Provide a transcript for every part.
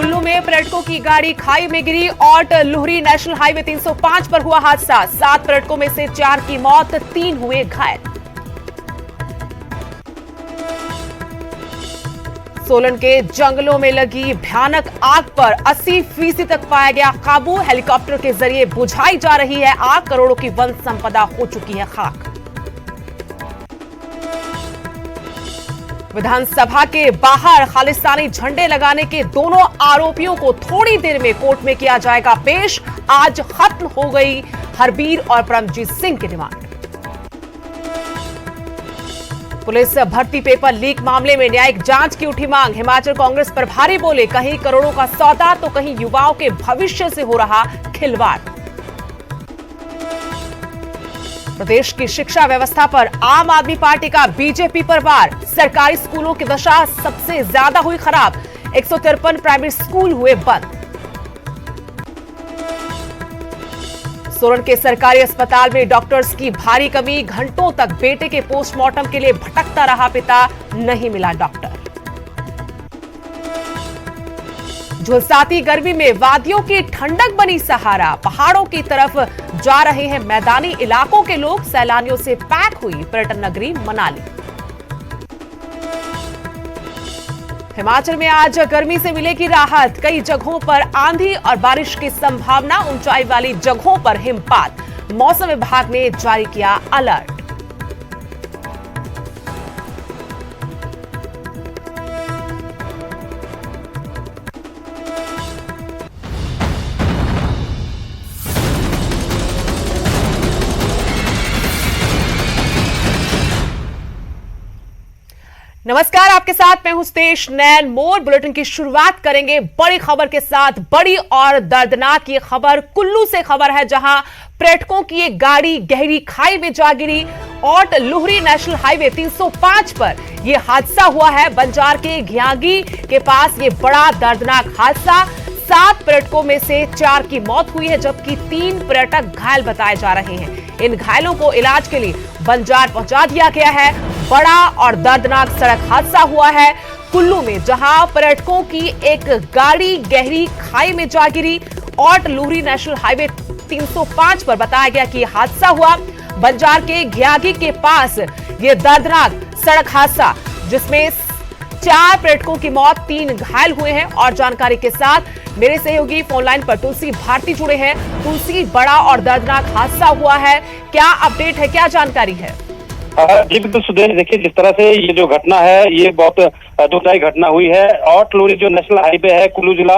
कुल्लू में पर्यटकों की गाड़ी खाई में गिरी। औट लुहरी नेशनल हाईवे 305 पर हुआ हादसा। 7 पर्यटकों में से 4 की मौत, 3 हुए घायल। सोलन के जंगलों में लगी भयानक आग पर 80% तक पाया गया काबू। हेलीकॉप्टर के जरिए बुझाई जा रही है आग। करोड़ों की वन संपदा हो चुकी है खाक। विधानसभा के बाहर खालिस्तानी झंडे लगाने के दोनों आरोपियों को थोड़ी देर में कोर्ट में किया जाएगा पेश। आज खत्म हो गई हरबीर और परमजीत सिंह की रिमांड। पुलिस भर्ती पेपर लीक मामले में न्यायिक जांच की उठी मांग। हिमाचल कांग्रेस प्रभारी बोले, कहीं करोड़ों का सौदा तो कहीं युवाओं के भविष्य से हो रहा खिलवाड़। प्रदेश की शिक्षा व्यवस्था पर आम आदमी पार्टी का बीजेपी पर वार। सरकारी स्कूलों की दशा सबसे ज्यादा हुई खराब। 153 प्राइवेट स्कूल हुए बंद। सोलन के सरकारी अस्पताल में डॉक्टर्स की भारी कमी। घंटों तक बेटे के पोस्टमार्टम के लिए भटकता रहा पिता, नहीं मिला डॉक्टर। झुलसाती गर्मी में वादियों की ठंडक बनी सहारा। पहाड़ों की तरफ जा रहे हैं मैदानी इलाकों के लोग। सैलानियों से पैक हुई पर्यटन नगरी मनाली। हिमाचल में आज गर्मी से मिलेगी राहत। कई जगहों पर आंधी और बारिश की संभावना। ऊंचाई वाली जगहों पर हिमपात। मौसम विभाग ने जारी किया अलर्ट। नमस्कार, आपके साथ मैं हूं स्तेश नैन मोर। बुलेटिन की शुरुआत करेंगे बड़ी खबर के साथ। बड़ी और दर्दनाक ये खबर कुल्लू से खबर है, जहां पर्यटकों की एक गाड़ी गहरी खाई में जा गिरी। औट लुहरी नेशनल हाईवे 305 पर यह हादसा हुआ है। बंजार के घियांगी के पास ये बड़ा दर्दनाक हादसा। 7 पर्यटकों में से 4 की मौत हुई है, जबकि 3 पर्यटक घायल बताए जा रहे हैं। इन घायलों को इलाज के लिए बंजार पहुंचा दिया गया है। बड़ा और दर्दनाक सड़क हादसा हुआ है कुल्लू में, जहां पर्यटकों की एक गाड़ी गहरी खाई में जा गिरी। औट लुहरी नेशनल हाईवे 305 पर बताया गया कि यह हादसा हुआ। बंजार के घियांगी के पास यह दर्दनाक सड़क हादसा, जिसमें 4 पर्यटकों की मौत, 3 घायल हुए हैं। और जानकारी के साथ मेरे सहयोगी फोनलाइन पर तुलसी भारती जुड़े हैं। तुलसी, बड़ा और दर्दनाक हादसा हुआ है, क्या अपडेट है, क्या जानकारी है? जी बिल्कुल सुदेश, देखिए जिस तरह से ये जो घटना है ये बहुत दुखदायी घटना हुई है। औट लुहरी जो नेशनल हाईवे है कुल्लू जिला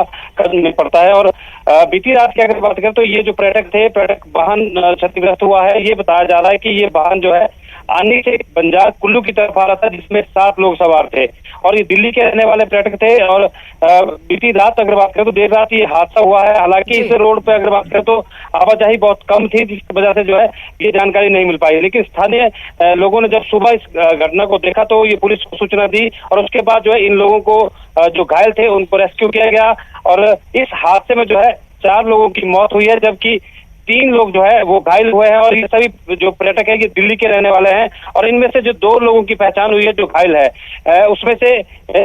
में पड़ता है। और बीती रात की अगर बात करें तो ये जो पर्यटक वाहन क्षतिग्रस्त हुआ है। ये बताया जा रहा है कि ये वाहन जो है आने से बंजार कुल्लू की तरफ आ रहा था, जिसमें 7 लोग सवार थे और ये दिल्ली के रहने वाले पर्यटक थे। और बीती रात अगर बात करें तो देर रात ये हादसा हुआ है। हालांकि इस रोड पे अगर बात करें तो आवाजाही बहुत कम थी, जिसकी वजह से जो है ये जानकारी नहीं मिल पाई। लेकिन स्थानीय लोगों ने जब सुबह इस घटना को देखा तो ये पुलिस को सूचना दी और उसके बाद जो है इन लोगों को जो घायल थे उनको रेस्क्यू किया गया। और इस हादसे में जो है 4 लोगों की मौत हुई है, जबकि 3 लोग जो है वो घायल हुए हैं। और ये सभी जो पर्यटक है ये दिल्ली के रहने वाले हैं। और इनमें से जो 2 लोगों की पहचान हुई है जो घायल है, उसमें से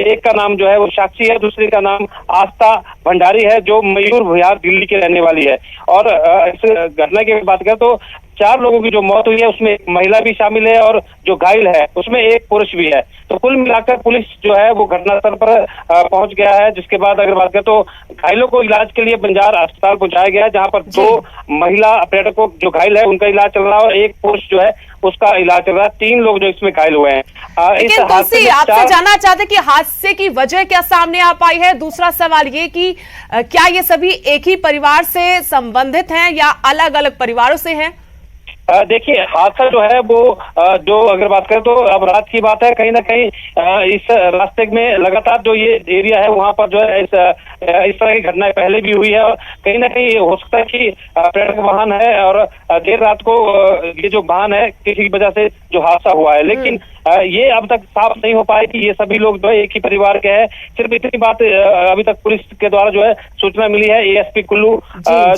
एक का नाम जो है वो साक्षी है, दूसरे का नाम आस्था भंडारी है, जो मयूर विहार दिल्ली के रहने वाली है। और इस घटना की बात करें तो 4 लोगों की जो मौत हुई है उसमें एक महिला भी शामिल है और जो घायल है उसमें एक पुरुष भी है। तो कुल मिलाकर पुलिस जो है वो घटनास्थल पर पहुंच गया है। जिसके बाद अगर बात करें तो घायलों को इलाज के लिए बंजार अस्पताल पहुंचाया गया है, जहां पर 2 महिला पर्यटकों जो घायल है उनका इलाज चल रहा है और एक पुरुष जो है उसका इलाज चल रहा है। 3 लोग जो इसमें घायल हुए हैं। इस हादसे में आपसे जानना चाहते कि हादसे की वजह क्या सामने आ पाई है। दूसरा सवाल ये कि क्या ये सभी एक ही परिवार से संबंधित हैं या अलग अलग परिवारों से हैं? देखिए हादसा जो है वो जो अगर बात करें तो अब रात की बात है, कहीं ना कहीं इस रास्ते में लगातार जो ये एरिया है वहां पर जो है इस तरह की घटनाएं पहले भी हुई है। और कहीं ना कहीं हो सकता है कि पर्यटक वाहन है और देर रात को ये जो वाहन है किसी वजह से जो हादसा हुआ है। लेकिन ये अब तक साफ नहीं हो पाया कि ये सभी लोग जो है एक ही परिवार के हैं। सिर्फ इतनी बात अभी तक पुलिस के द्वारा जो है सूचना मिली है। एएसपी कुल्लू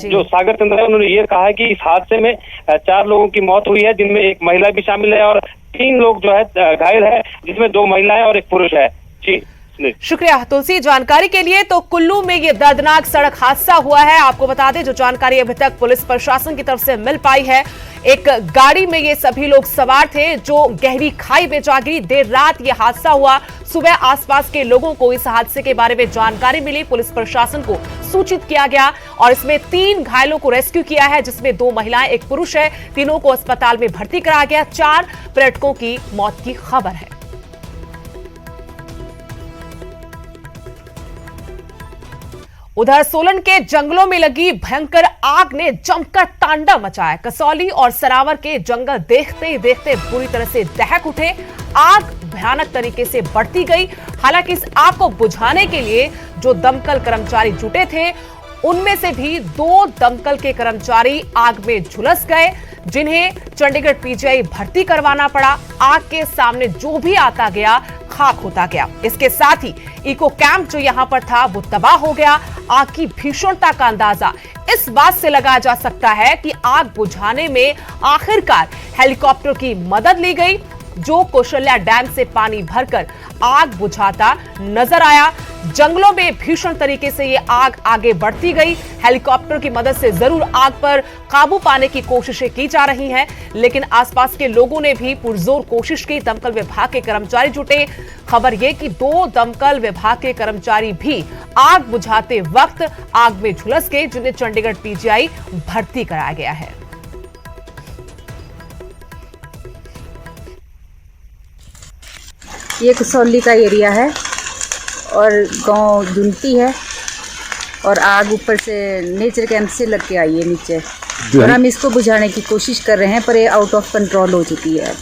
जो सागर चंद्र है उन्होंने ये कहा है कि इस हादसे में 4 लोगों की मौत हुई है, जिनमें एक महिला भी शामिल है और 3 लोग जो है घायल है, जिसमें 2 महिलाएं और एक पुरुष है। जी शुक्रिया तुलसी जानकारी के लिए। तो कुल्लू में ये दर्दनाक सड़क हादसा हुआ है। आपको बता दें, जो जानकारी अभी तक पुलिस प्रशासन की तरफ से मिल पाई है, एक गाड़ी में ये सभी लोग सवार थे जो गहरी खाई में जा गिरी। देर रात ये हादसा हुआ। सुबह आसपास के लोगों को इस हादसे के बारे में जानकारी मिली, पुलिस प्रशासन को सूचित किया गया और इसमें 3 घायलों को रेस्क्यू किया है, जिसमें 2 महिलाएं, 1 पुरुष है। तीनों को अस्पताल में भर्ती कराया गया। 4 पर्यटकों की मौत की खबर है। उधर सोलन के जंगलों में लगी भयंकर आग ने जमकर तांडव मचाया। कसौली और सरावर के जंगल देखते ही देखते बुरी तरह से दहक उठे। आग भयानक तरीके से बढ़ती गई। हालांकि इस आग को बुझाने के लिए जो दमकल कर्मचारी जुटे थे, उनमें से भी 2 दमकल के कर्मचारी आग में झुलस गए, जिन्हें चंडीगढ़ पीजीआई भर्ती करवाना पड़ा। आग के सामने जो भी आता गया खाक होता गया। इसके साथ ही इको कैंप जो यहां पर था वो तबाह हो गया। आग की भीषणता का अंदाजा इस बात से लगाया जा सकता है कि आग बुझाने में आखिरकार हेलीकॉप्टर की मदद ली गई, जो कौशल्या डैम से पानी भरकर आग बुझाता नजर आया। जंगलों में भीषण तरीके से ये आग आगे बढ़ती गई। हेलीकॉप्टर की मदद से जरूर आग पर काबू पाने की कोशिशें की जा रही हैं, लेकिन आसपास के लोगों ने भी पुरजोर कोशिश की। दमकल विभाग के कर्मचारी जुटे। खबर यह कि 2 दमकल विभाग के कर्मचारी भी आग बुझाते वक्त आग में झुलस गए, जिन्हें चंडीगढ़ पीजीआई भर्ती कराया गया है। ये कसौली का एरिया है और गांव जुनती है और आग ऊपर से नेचर कैंप से लग के आई है नीचे और हम इसको बुझाने की कोशिश कर रहे हैं, पर ये आउट ऑफ कंट्रोल हो चुकी है।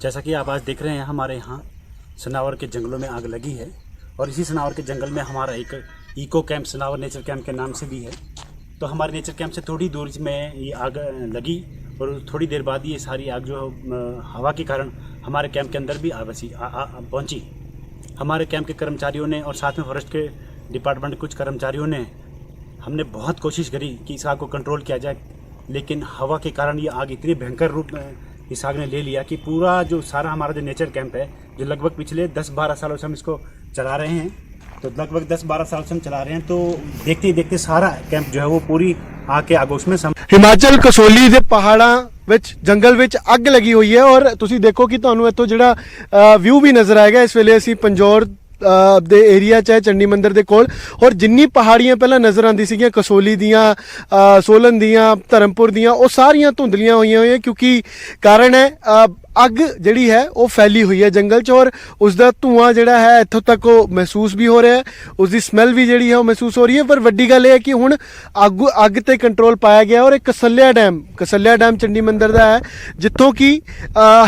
जैसा कि आप आज देख रहे हैं, हमारे यहाँ सनावर के जंगलों में आग लगी है और इसी सनावर के जंगल में हमारा एक eco camp Sanawar nature camp के नाम से भी है। तो हमारे नेचर कैंप से थोड़ी दूर में ये आग लगी और थोड़ी देर बाद ये सारी आग जो हवा के कारण हमारे कैंप के अंदर भी पहुंची। हमारे कैंप के कर्मचारियों ने और साथ में फॉरेस्ट के डिपार्टमेंट के कुछ कर्मचारियों ने हमने बहुत कोशिश करी कि इस आग को कंट्रोल किया जाए, लेकिन हवा के कारण ये आग इतनी भयंकर रूप में इस आग ने ले लिया कि पूरा जो सारा हमारा जो नेचर कैंप है, जो लगभग पिछले 10-12 सालों से हम इसको चला रहे हैं, तो लगभग 10-12 साल से हम चला रहे हैं, तो देखते ही देखते सारा कैंप जो है वो पूरी आग के आगोश में ਹਿਮਾਚਲ ਕਸੌਲੀ ਦੇ ਪਹਾੜਾਂ ਵਿੱਚ ਜੰਗਲ ਵਿੱਚ ਅੱਗ ਲੱਗੀ ਹੋਈ ਹੈ ਔਰ ਤੁਸੀਂ ਦੇਖੋ ਕਿ ਤੁਹਾਨੂੰ ਇੱਥੋਂ ਜਿਹੜਾ ਵਿਊ ਵੀ ਨਜ਼ਰ ਆਏਗਾ। ਇਸ ਵੇਲੇ ਅਸੀਂ ਪੰਜੌਰ ਦੇ ਏਰੀਆ 'ਚ ਹੈ, ਚੰਡੀ ਮੰਦਿਰ ਦੇ ਕੋਲ, ਔਰ ਜਿੰਨੀ ਪਹਾੜੀਆਂ ਪਹਿਲਾਂ ਨਜ਼ਰ ਆਉਂਦੀ ਸੀਗੀਆਂ ਕਸੌਲੀ ਦੀਆਂ, ਸੋਲਨ ਦੀਆਂ, ਧਰਮਪੁਰ ਦੀਆਂ, ਉਹ ਸਾਰੀਆਂ ਧੁੰਦਲੀਆਂ ਹੋਈਆਂ ਕਿਉਂਕਿ ਕਾਰਨ ਹੈ ਅੱਗ ਜਿਹੜੀ ਹੈ ਉਹ ਫੈਲੀ ਹੋਈ ਹੈ ਜੰਗਲ 'ਚ ਔਰ ਉਸ ਦਾ ਧੂਆਂ ਜਿਹੜਾ ਹੈ ਇੱਥੋਂ ਤੱਕ ਉਹ ਮਹਿਸੂਸ ਵੀ ਹੋ ਰਿਹਾ ਹੈ, ਉਸ ਦੀ ਸਮੈਲ ਵੀ ਜਿਹੜੀ ਹੈ ਉਹ ਮਹਿਸੂਸ ਹੋ ਰਹੀ ਹੈ। ਪਰ ਵੱਡੀ ਗੱਲ ਇਹ ਹੈ ਕਿ ਹੁਣ ਅੱਗ ਤੇ ਕੰਟਰੋਲ ਪਾਇਆ ਗਿਆ ਔਰ ਇੱਕ ਕਸਲਿਆ ਡੈਮ ਚੰਡੀ ਮੰਦਿਰ ਦਾ ਹੈ, ਜਿੱਥੋਂ ਕਿ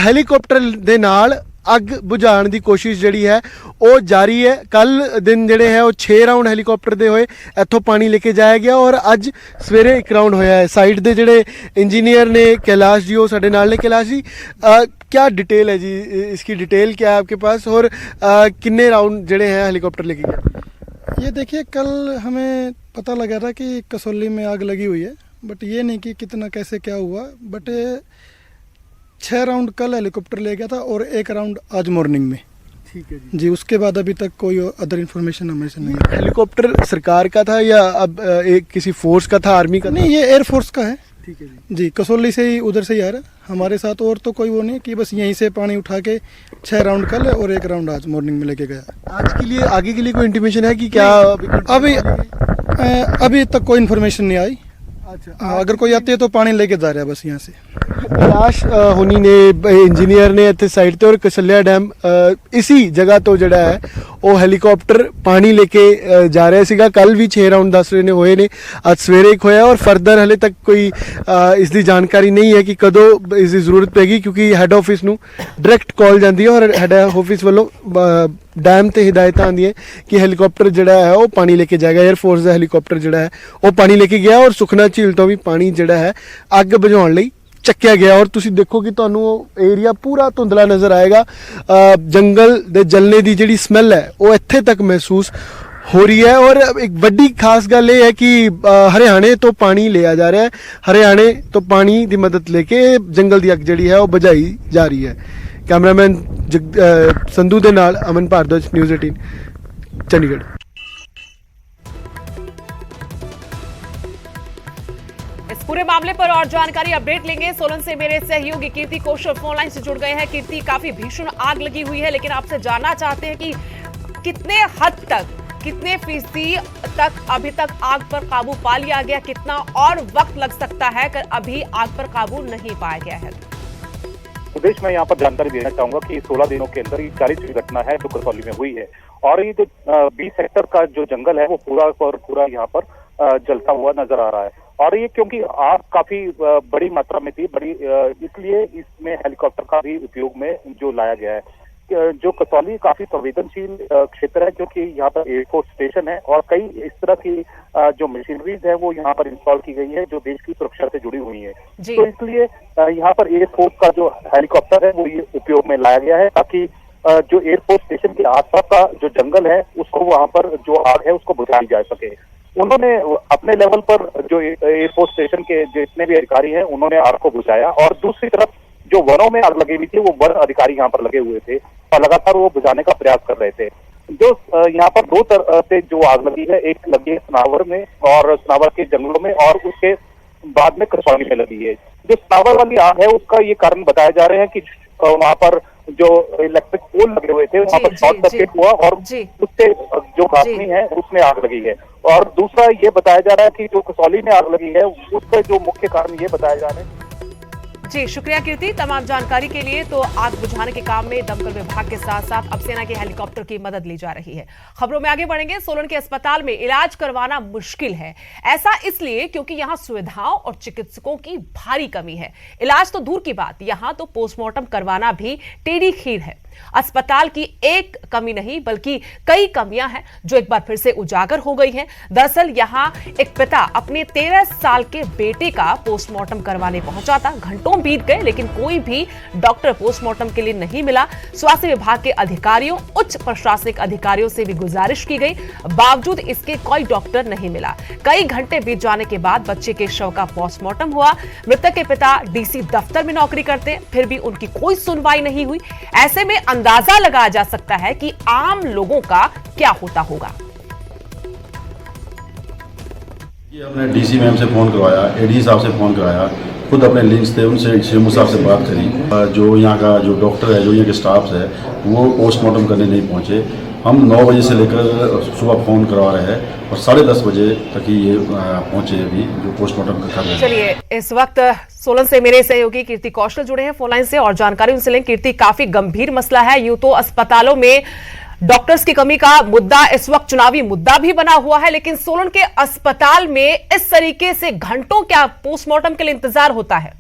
ਹੈਲੀਕਾਪਟਰ ਦੇ ਨਾਲ ਅੱਗ ਬੁਝਾਉਣ ਦੀ ਕੋਸ਼ਿਸ਼ ਜਿਹੜੀ ਹੈ ਉਹ ਜਾਰੀ ਹੈ। ਕੱਲ ਦਿਨ ਜਿਹੜੇ ਹੈ ਉਹ 6 ਰਾਉਂਡ ਹੈਲੀਕਾਪਟਰ ਦੇ ਹੋਏ, ਇੱਥੋਂ ਪਾਣੀ ਲੈ ਕੇ ਜਾਇਆ ਗਿਆ ਔਰ ਅੱਜ ਸਵੇਰੇ 1 ਰਾਉਂਡ ਹੋਇਆ ਹੈ। ਸਾਈਡ ਦੇ ਜਿਹੜੇ इंजीनियर ने कैलाश जी, वो साढ़े नाल ने। कैलाश जी, क्या डिटेल है जी, इसकी डिटेल क्या है आपके पास और कितने राउंड जड़े हैं हेलीकॉप्टर लेके गया? ये देखिए, कल हमें पता लगा था कि कसौली में आग लगी हुई है, बट ये नहीं कि कितना कैसे क्या हुआ। बट 6 राउंड कल हेलीकॉप्टर ले गया था और 1 राउंड आज मॉर्निंग में। ठीक है जी। जी, उसके बाद अभी तक कोई अदर इन्फॉर्मेशन हमें से नहीं है। हेलीकॉप्टर सरकार का था या अब एक किसी फोर्स का था, आर्मी का? नहीं, ये एयरफोर्स का है। ठीक है जी। जी, कसौली से ही, उधर से ही आ रहा है। हमारे साथ और तो कोई वो नहीं है कि बस यहीं से पानी उठा के 6 राउंड कल और 1 राउंड आज मॉर्निंग में लेके गया। आज के लिए, आगे के लिए कोई इंटीमेशन है कि क्या? अभी तक कोई इन्फॉर्मेशन नहीं आई। अच्छा, अगर कोई आती है तो पानी लेके जा रहा है बस यहाँ से। कैलाश होनी ने, इंजीनियर ने ਇੱਥੇ ਸਾਈਡ ਤੇ ਔਰ ਕਸਲਿਆ ਡੈਮ ਇਸੀ ਜਗ੍ਹਾ ਤੋਂ ਜਿਹੜਾ ਹੈ ਉਹ ਹੈਲੀਕਾਪਟਰ ਪਾਣੀ ਲੈ ਕੇ ਜਾ ਰਿਹਾ ਸੀਗਾ। ਕੱਲ ਵੀ 6 ਰਾਉਂਡ ਦੱਸ ਰਹੇ ਨੇ ਹੋਏ ਨੇ, ਅੱਜ ਸਵੇਰੇ 1 ਹੋਇਆ ਔਰ ਫਰਦਰ ਹਲੇ ਤੱਕ ਕੋਈ ਇਸ ਦੀ ਜਾਣਕਾਰੀ ਨਹੀਂ ਹੈ ਕਿ ਕਦੋਂ ਇਸ ਦੀ ਜ਼ਰੂਰਤ ਪੈਗੀ, ਕਿਉਂਕਿ ਹੈੱਡ ਆਫਿਸ ਨੂੰ ਡਾਇਰੈਕਟ ਕਾਲ ਜਾਂਦੀ ਹੈ ਔਰ ਹੈੱਡ ਆਫਿਸ ਵੱਲੋਂ ਡੈਮ ਤੇ ਹਦਾਇਤਾਂ ਆਉਂਦੀਆਂ ਕਿ ਹੈਲੀਕਾਪਟਰ ਜਿਹੜਾ ਹੈ ਉਹ ਪਾਣੀ ਲੈ ਕੇ ਜਾਏਗਾ। 에ਅਰਫੋਰਸ ਦਾ ਹੈਲੀਕਾਪਟਰ ਜਿਹੜਾ ਹੈ ਉਹ ਪਾਣੀ ਲੈ ਕੇ ਗਿਆ ਔਰ ਸੁਖਨਾ ਝੀਲ ਤੋਂ ਵੀ ਪਾਣੀ ਜਿਹੜਾ ਹੈ ਅੱਗ ਬੁਝਾਉਣ ਲਈ ਚੱਕਿਆ ਗਿਆ। ਔਰ ਤੁਸੀਂ ਦੇਖੋ ਕਿ ਤੁਹਾਨੂੰ ਉਹ ਏਰੀਆ ਪੂਰਾ ਧੁੰਦਲਾ ਨਜ਼ਰ ਆਏਗਾ। ਜੰਗਲ ਦੇ ਜਲਨੇ ਦੀ ਜਿਹੜੀ ਸਮੈਲ ਹੈ ਉਹ ਇੱਥੇ ਤੱਕ ਮਹਿਸੂਸ ਹੋ ਰਹੀ ਹੈ। ਔਰ ਇੱਕ ਵੱਡੀ ਖਾਸ ਗੱਲ ਇਹ ਹੈ ਕਿ ਹਰਿਆਣੇ ਤੋਂ ਪਾਣੀ ਲਿਆ ਜਾ ਰਿਹਾ ਹੈ, ਹਰਿਆਣੇ ਤੋਂ ਪਾਣੀ ਦੀ ਮਦਦ ਲੈ ਕੇ ਜੰਗਲ ਦੀ ਅੱਗ ਜਿਹੜੀ ਹੈ ਉਹ ਬੁਝਾਈ ਜਾ ਰਹੀ ਹੈ। ਕੈਮਰਾਮੈਨ ਸੰਧੂ ਦੇ ਨਾਲ ਅਮਨ ਭਾਰਦਵਾਜ, ਨਿਊਜ਼ 18 ਚੰਡੀਗੜ੍ਹ। इस पूरे मामले पर और जानकारी अपडेट लेंगे। सोलन से मेरे सहयोगी कीर्ति कौशल फोन लाइन से जुड़ गए हैं। कीर्ति, काफी भीषण आग लगी हुई है, लेकिन आपसे जानना चाहते हैं कि कितने हद तक, कितने फीसदी तक अभी तक आग पर काबू पा लिया गया, कितना और वक्त लग सकता है अगर अभी आग पर काबू नहीं पाया गया है? प्रदेश में यहाँ पर जानकारी देना चाहूंगा कि 16 दिनों के अंदर ये 40वीं घटना है जो कसौली में हुई है, और ये जो 20 हेक्टेयर का जो जंगल है वो पूरा यहाँ पर जलता हुआ नजर आ रहा है। और ये क्योंकि आग काफी बड़ी मात्रा में थी, इसलिए इसमें हेलीकॉप्टर का भी उपयोग में जो लाया गया है। जो कसौली काफी संवेदनशील क्षेत्र है, क्योंकि यहाँ पर एयरफोर्स स्टेशन है और कई इस तरह की जो मशीनरीज है वो यहाँ पर इंस्टॉल की गई है जो देश की सुरक्षा से जुड़ी हुई है। तो इसलिए यहाँ पर एयरफोर्स का जो हेलीकॉप्टर है वो ये उपयोग में लाया गया है, ताकि जो एयरफोर्स स्टेशन के आसपास का जो जंगल है उसको वहाँ पर जो आग है उसको बुझाई जा सके। उन्होंने अपने लेवल पर जो एयरफोर्स स्टेशन के जितने भी अधिकारी हैं उन्होंने आग को बुझाया, और दूसरी तरफ जो वनों में आग लगी हुई थी वो वन अधिकारी यहाँ पर लगे हुए थे और लगातार वो बुझाने का प्रयास कर रहे थे। जो यहाँ पर दो तरह से जो आग लगी है, एक लगी है सनावर में और सनावर के जंगलों में, और उसके बाद में कसौली में लगी है। जो सनावर वाली आग है उसका ये कारण बताया जा रहे हैं कि वहाँ पर जो इलेक्ट्रिक पोल लगे हुए थे वहाँ पर शॉर्ट सर्किट हुआ और उससे जो घासनी है उसमें आग लगी है। और दूसरा ये बताया जा रहा है कि जो कसौली में आग लगी है उसका जो मुख्य कारण ये बताया जा रहा है। जी, शुक्रिया कीर्ति तमाम जानकारी के लिए। तो आग बुझाने के काम में दमकल विभाग के साथ साथ अब सेना के हेलीकॉप्टर की मदद ली जा रही है। खबरों में आगे बढ़ेंगे। सोलन के अस्पताल में इलाज करवाना मुश्किल है, ऐसा इसलिए क्योंकि यहां सुविधाओं और चिकित्सकों की भारी कमी है। इलाज तो दूर की बात, यहां तो पोस्टमार्टम करवाना भी टेढ़ी खीर है। अस्पताल की एक कमी नहीं बल्कि कई कमियां हैं जो एक बार फिर से उजागर हो गई हैं। दरअसल यहां एक पिता अपने 13 साल के बेटे का पोस्टमार्टम करवाने पहुंचा था। घंटों बीत गए लेकिन कोई भी डॉक्टर पोस्टमार्टम के लिए नहीं मिला। स्वास्थ्य विभाग के अधिकारियों, उच्च प्रशासनिक अधिकारियों से भी गुजारिश की गई, बावजूद इसके कोई डॉक्टर नहीं मिला। कई घंटे बीत जाने के बाद बच्चे के शव का पोस्टमार्टम हुआ। मृतक के पिता डीसी दफ्तर में नौकरी करते, फिर भी उनकी कोई सुनवाई नहीं हुई। ऐसे में अंदाजा लगाया जा सकता है कि आम लोगों का क्या होता होगा। हमने डीसी मैम से फ़ोन करवाया, एडी साहब से फ़ोन कराया, खुद अपने लिंक्स थे उनसे सीएमओ साहब से बात करी। जो यहाँ का जो डॉक्टर है, जो यहाँ के स्टाफ है वो पोस्टमार्टम करने नहीं पहुँचे। हम 9 बजे से लेकर सुबह फ़ोन करवा रहे हैं और 10:30 बजे तक ही ये पहुँचे अभी जो पोस्टमार्टम कर रहे हैं। चलिए, इस वक्त सोलन से मेरे सहयोगी कीर्ति कौशल जुड़े हैं फोन लाइन से और जानकारी उनसे लें। कीर्ति, काफी गंभीर मसला है। यूं तो अस्पतालों में डॉक्टर्स की कमी का मुद्दा इस वक्त चुनावी मुद्दा भी बना हुआ है, लेकिन सोलन के अस्पताल में इस तरीके से घंटों क्या पोस्टमार्टम के लिए इंतजार होता है?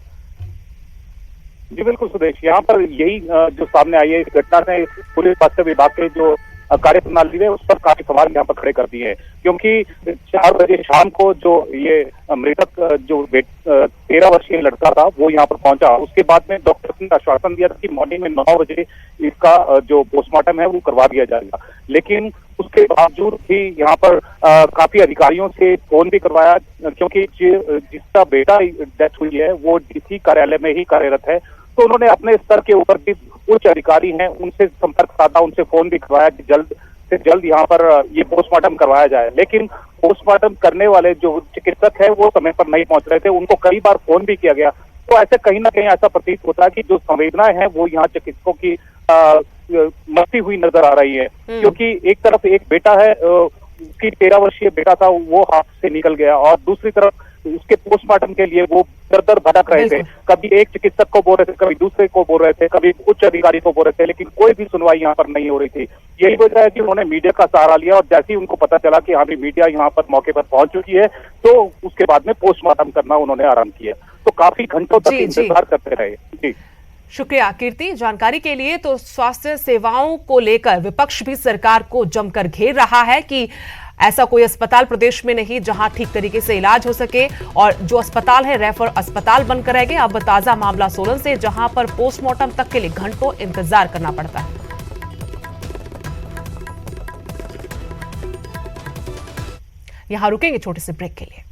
जी बिल्कुल सुदेश, यहाँ पर यही जो सामने आई है इस घटना से पुलिस स्वास्थ्य विभाग के जो कार्यप्रणाली है उस पर काफी सवाल यहाँ पर खड़े कर दिए हैं, क्योंकि 4 बजे शाम को जो ये मृतक जो 13 वर्षीय लड़का था वो यहाँ पर पहुंचा। उसके बाद में डॉक्टर ने आश्वासन दिया था कि मॉर्निंग में 9 बजे इसका जो पोस्टमार्टम है वो करवा दिया जाएगा, लेकिन उसके बावजूद भी यहाँ पर काफी अधिकारियों से फोन भी करवाया, क्योंकि जिसका बेटा डेथ हुई है वो डीसी कार्यालय में ही कार्यरत है। तो उन्होंने अपने स्तर के ऊपर भी उच्च अधिकारी हैं उनसे संपर्क साधा, उनसे फोन भी करवाया कि जल्द से जल्द यहाँ पर ये पोस्टमार्टम करवाया जाए, लेकिन पोस्टमार्टम करने वाले जो चिकित्सक है वो समय पर नहीं पहुंच रहे थे। उनको कई बार फोन भी किया गया। तो ऐसे कहीं ना कहीं ऐसा प्रतीत होता है कि जो संवेदनाएं हैं वो यहाँ चिकित्सकों की मरती हुई नजर आ रही है, क्योंकि एक तरफ एक बेटा है, उसकी 13 वर्षीय बेटा था वो हाथ से निकल गया, और दूसरी तरफ उसके पोस्टमार्टम के लिए वो दर भटक रहे थे। कभी एक चिकित्सक को बोल रहे थे, कभी दूसरे को बोल रहे थे, कभी उच्च अधिकारी को बोल रहे थे, लेकिन कोई भी सुनवाई यहाँ पर नहीं हो रही थी। यही वजह है कि उन्होंने मीडिया का सहारा लिया, और जैसे ही उनको पता चला कि हाँ भी मीडिया यहाँ पर मौके पर पहुंच चुकी है तो उसके बाद में पोस्टमार्टम करना उन्होंने आरंभ किया। तो काफी घंटों तक इंतजार करते रहे। जी शुक्रिया कीर्ति जानकारी के लिए। तो स्वास्थ्य सेवाओं को लेकर विपक्ष भी सरकार को जमकर घेर रहा है कि ऐसा कोई अस्पताल प्रदेश में नहीं जहां ठीक तरीके से इलाज हो सके, और जो अस्पताल है रेफर अस्पताल बनकर रह गए। अब ताजा मामला सोलन से, जहां पर पोस्टमार्टम तक के लिए घंटों इंतजार करना पड़ता है। यहां रुकेंगे छोटे से ब्रेक के लिए।